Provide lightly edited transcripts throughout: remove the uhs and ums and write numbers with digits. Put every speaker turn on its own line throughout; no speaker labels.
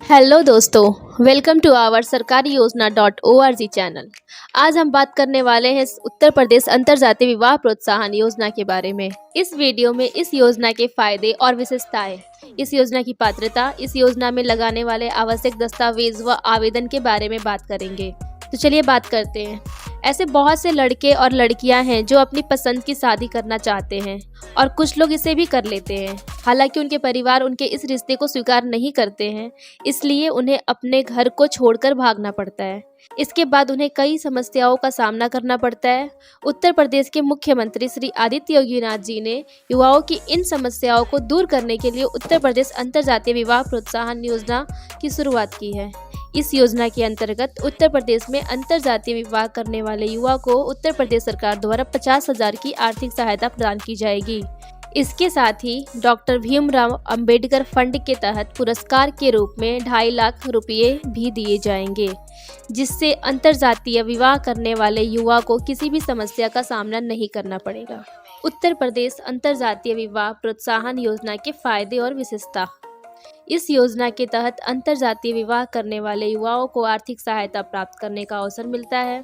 Hello दोस्तों, welcome to our सरकारी योजना .org चैनल। आज हम बात करने वाले हैं उत्तर प्रदेश अंतर्जातीय विवाह प्रोत्साहन योजना के बारे में। इस वीडियो में इस योजना के फायदे और विशेषताएं, इस योजना की पात्रता, इस योजना में लगाने वाले आवश्यक दस्तावेज व आवेदन के बारे में बात करेंगे। तो चलिए बात करते हैं। ऐसे बहुत से लड़के और लड़कियां हैं जो अपनी पसंद की शादी करना चाहते हैं और कुछ लोग इसे भी कर लेते हैं। हालांकि उनके परिवार उनके इस रिश्ते को स्वीकार नहीं करते हैं, इसलिए उन्हें अपने घर को छोड़कर भागना पड़ता है। इसके बाद उन्हें कई समस्याओं का सामना करना पड़ता है। उत्तर प्रदेश के मुख्यमंत्री श्री आदित्य योगीनाथ जी ने युवाओं की इन समस्याओं को दूर करने के लिए उत्तर प्रदेश अंतर्जातीय विवाह प्रोत्साहन योजना की शुरुआत की है। इस योजना के अंतर्गत उत्तर प्रदेश में अंतर्जातीय विवाह करने वाले युवा को उत्तर प्रदेश सरकार द्वारा 50,000 की आर्थिक सहायता प्रदान की जाएगी। इसके साथ ही डॉक्टर भीमराव अंबेडकर फंड के तहत पुरस्कार के रूप में 2.5 लाख रुपये भी दिए जाएंगे, जिससे अंतर्जातीय विवाह करने वाले युवा को किसी भी समस्या का सामना नहीं करना पड़ेगा। उत्तर प्रदेश अंतर्जातीय विवाह प्रोत्साहन योजना के फायदे और विशेषता। इस योजना के तहत अंतर्जातीय विवाह करने वाले युवाओं को आर्थिक सहायता प्राप्त करने का अवसर मिलता है।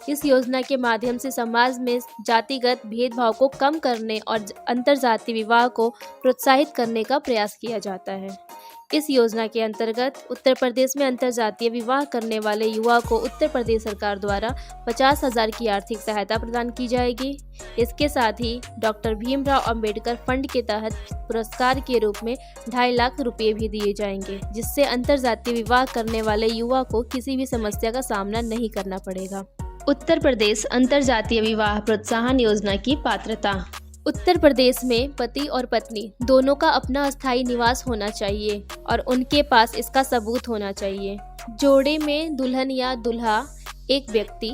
इस योजना के माध्यम से समाज में जातिगत भेदभाव को कम करने और अंतर्जातीय विवाह को प्रोत्साहित करने का प्रयास किया जाता है। इस योजना के अंतर्गत उत्तर प्रदेश में अंतर्जातीय विवाह करने वाले युवा को उत्तर प्रदेश सरकार द्वारा 50,000 की आर्थिक सहायता प्रदान की जाएगी। इसके साथ ही डॉक्टर भीमराव अंबेडकर फंड के तहत पुरस्कार के रूप में 2.5 लाख रुपये भी दिए जाएंगे, जिससे अंतर्जातीय विवाह करने वाले युवा को किसी भी समस्या का सामना नहीं करना पड़ेगा। उत्तर प्रदेश अंतर्जातीय विवाह प्रोत्साहन योजना की पात्रता। उत्तर प्रदेश में पति और पत्नी दोनों का अपना अस्थायी निवास होना चाहिए और उनके पास इसका सबूत होना चाहिए। जोड़े में दुल्हन या दूल्हा एक व्यक्ति,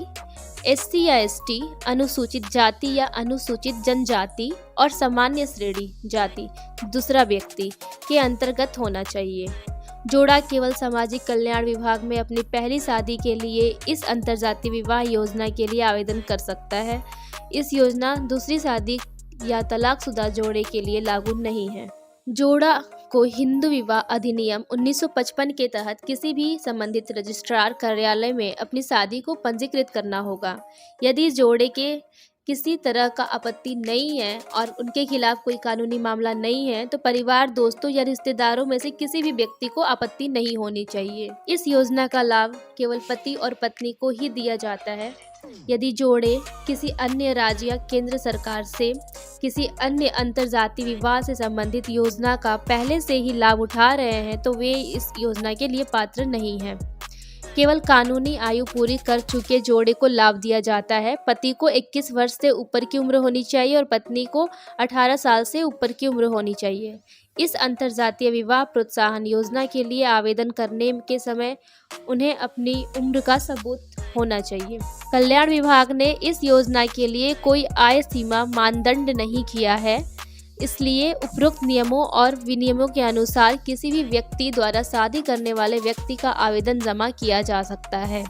SC या ST, अनुसूचित जाति या अनुसूचित जनजाति और सामान्य श्रेणी जाति दूसरा व्यक्ति के अंतर्गत होना चाहिए। जोड़ा केवल सामाजिक कल्याण विभाग में अपनी पहली शादी के लिए इस अंतर्जातीय विवाह योजना के लिए आवेदन कर सकता है। इस योजना दूसरी शादी या तलाकशुदा जोड़े के लिए लागू नहीं है। जोड़ा को हिंदू विवाह अधिनियम 1955 के तहत किसी भी संबंधित रजिस्ट्रार कार्यालय में अपनी शादी को पंजीकृत करना होगा। यदि जोड़े के किसी तरह का आपत्ति नहीं है और उनके खिलाफ कोई कानूनी मामला नहीं है, तो परिवार, दोस्तों या रिश्तेदारों में से किसी भी व्यक्ति को आपत्ति नहीं होनी चाहिए। इस योजना का लाभ केवल पति और पत्नी को ही दिया जाता है। यदि जोड़े किसी अन्य राज्य या केंद्र सरकार से किसी अन्य अंतर्जातीय विवाह से संबंधित योजना का पहले से ही लाभ उठा रहे हैं, तो वे इस योजना के लिए पात्र नहीं हैं। केवल कानूनी आयु पूरी कर चुके जोड़े को लाभ दिया जाता है। पति को 21 वर्ष से ऊपर की उम्र होनी चाहिए और पत्नी को 18 साल से ऊपर की उम्र होनी चाहिए। इस अंतर्जातीय विवाह प्रोत्साहन योजना के लिए आवेदन करने के समय उन्हें अपनी उम्र का सबूत होना चाहिए। कल्याण विभाग ने इस योजना के लिए कोई आय सीमा मानदंड नहीं किया है, इसलिए उपरोक्त नियमों और विनियमों के अनुसार किसी भी व्यक्ति द्वारा शादी करने वाले व्यक्ति का आवेदन जमा किया जा सकता है।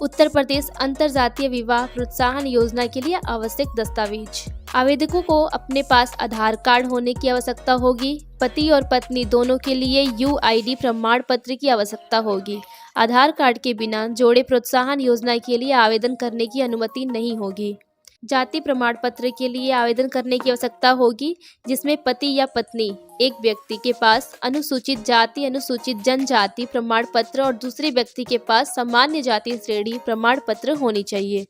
उत्तर प्रदेश अंतर्जातीय विवाह प्रोत्साहन योजना के लिए आवश्यक दस्तावेज। आवेदकों को अपने पास आधार कार्ड होने की आवश्यकता होगी। पति और पत्नी दोनों के लिए UID प्रमाण पत्र की आवश्यकता होगी। आधार कार्ड के बिना जोड़े प्रोत्साहन योजना के लिए आवेदन करने की अनुमति नहीं होगी। जाति प्रमाण पत्र के लिए आवेदन करने की आवश्यकता होगी, जिसमें पति या पत्नी एक व्यक्ति के पास अनुसूचित जाति, अनुसूचित जनजाति प्रमाण पत्र और दूसरे व्यक्ति के पास सामान्य जाति श्रेणी प्रमाण पत्र होनी चाहिए।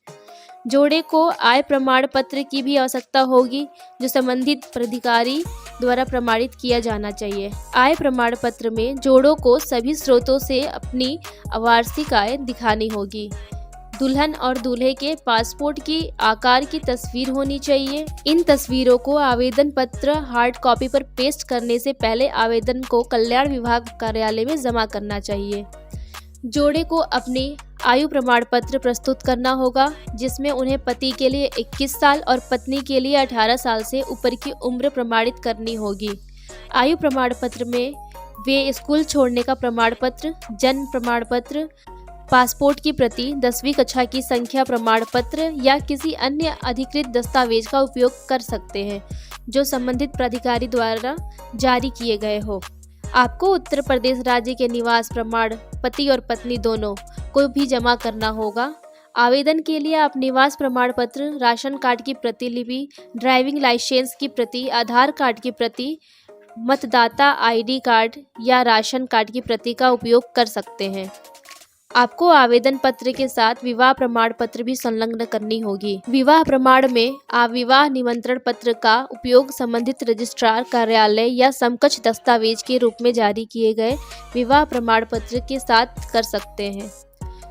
जोड़े को आय प्रमाण पत्र की भी आवश्यकता होगी, जो संबंधित प्राधिकारी द्वारा प्रमाणित किया जाना चाहिए। आय प्रमाण पत्र में जोड़ों को सभी स्रोतों से अपनी वार्षिक आय दिखानी होगी। दुल्हन और दूल्हे के पासपोर्ट की आकार की तस्वीर होनी चाहिए। इन तस्वीरों को आवेदन पत्र हार्ड कॉपी पर पेस्ट करने से पहले आवेदन को कल्याण विभाग कार्यालय में जमा करना चाहिए। जोड़े को अपनी आयु प्रमाण पत्र प्रस्तुत करना होगा, जिसमें उन्हें पति के लिए 21 साल और पत्नी के लिए 18 साल से ऊपर की उम्र प्रमाणित करनी होगी। आयु प्रमाण पत्र में वे स्कूल छोड़ने का प्रमाण पत्र, जन्म प्रमाण पत्र, पासपोर्ट की प्रति, 10वीं कक्षा की संख्या प्रमाण पत्र या किसी अन्य अधिकृत दस्तावेज का उपयोग कर सकते हैं, जो संबंधित प्राधिकारी द्वारा जारी किए गए हो। आपको उत्तर प्रदेश राज्य के निवास प्रमाण पति और पत्नी दोनों को भी जमा करना होगा। आवेदन के लिए आप निवास प्रमाण पत्र, राशन कार्ड की प्रतिलिपि, ड्राइविंग लाइसेंस की प्रति, आधार कार्ड की प्रति, मतदाता आईडी कार्ड या राशन कार्ड की प्रति का उपयोग कर सकते हैं। आपको आवेदन पत्र के साथ विवाह प्रमाण पत्र भी संलग्न करनी होगी। विवाह प्रमाण में आप विवाह निमंत्रण पत्र का उपयोग संबंधित रजिस्ट्रार कार्यालय या समकक्ष दस्तावेज के रूप में जारी किए गए विवाह प्रमाण पत्र के साथ कर सकते हैं।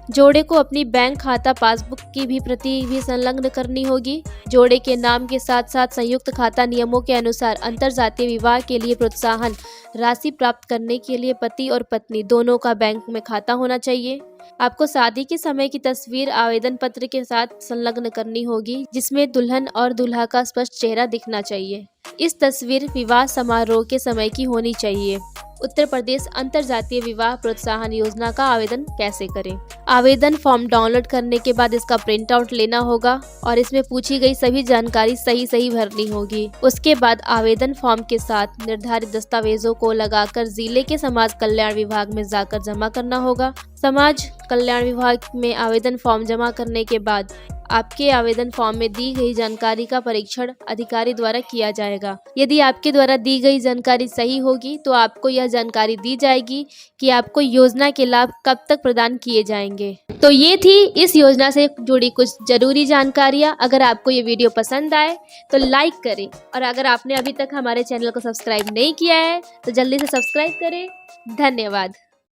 जोड़े को अपनी बैंक खाता पासबुक की भी प्रति भी संलग्न करनी होगी। जोड़े के नाम के साथ साथ संयुक्त खाता नियमों के अनुसार अंतरजातीय विवाह के लिए प्रोत्साहन राशि प्राप्त करने के लिए पति और पत्नी दोनों का बैंक में खाता होना चाहिए। आपको शादी के समय की तस्वीर आवेदन पत्र के साथ संलग्न करनी होगी, जिसमें दुल्हन और दूल्हा का स्पष्ट चेहरा दिखना चाहिए। इस तस्वीर विवाह समारोह के समय की होनी चाहिए। उत्तर प्रदेश अंतरजातीय विवाह प्रोत्साहन योजना का आवेदन कैसे करें? आवेदन फॉर्म डाउनलोड करने के बाद इसका प्रिंट आउट लेना होगा और इसमें पूछी गई सभी जानकारी सही भरनी होगी। उसके बाद आवेदन फॉर्म के साथ निर्धारित दस्तावेजों को लगाकर जिले के समाज कल्याण विभाग में जाकर जमा करना होगा। समाज कल्याण विभाग में आवेदन फॉर्म जमा करने के बाद आपके आवेदन फॉर्म में दी गई जानकारी का परीक्षण अधिकारी द्वारा किया जाएगा। यदि आपके द्वारा दी गई जानकारी सही होगी तो आपको यह जानकारी दी जाएगी कि आपको योजना के लाभ कब तक प्रदान किए जाएंगे। तो ये थी इस योजना से जुड़ी कुछ जरूरी जानकारियाँ। अगर आपको ये वीडियो पसंद आए तो लाइक करें और अगर आपने अभी तक हमारे चैनल को सब्सक्राइब नहीं किया है तो जल्दी से सब्सक्राइब करें। धन्यवाद।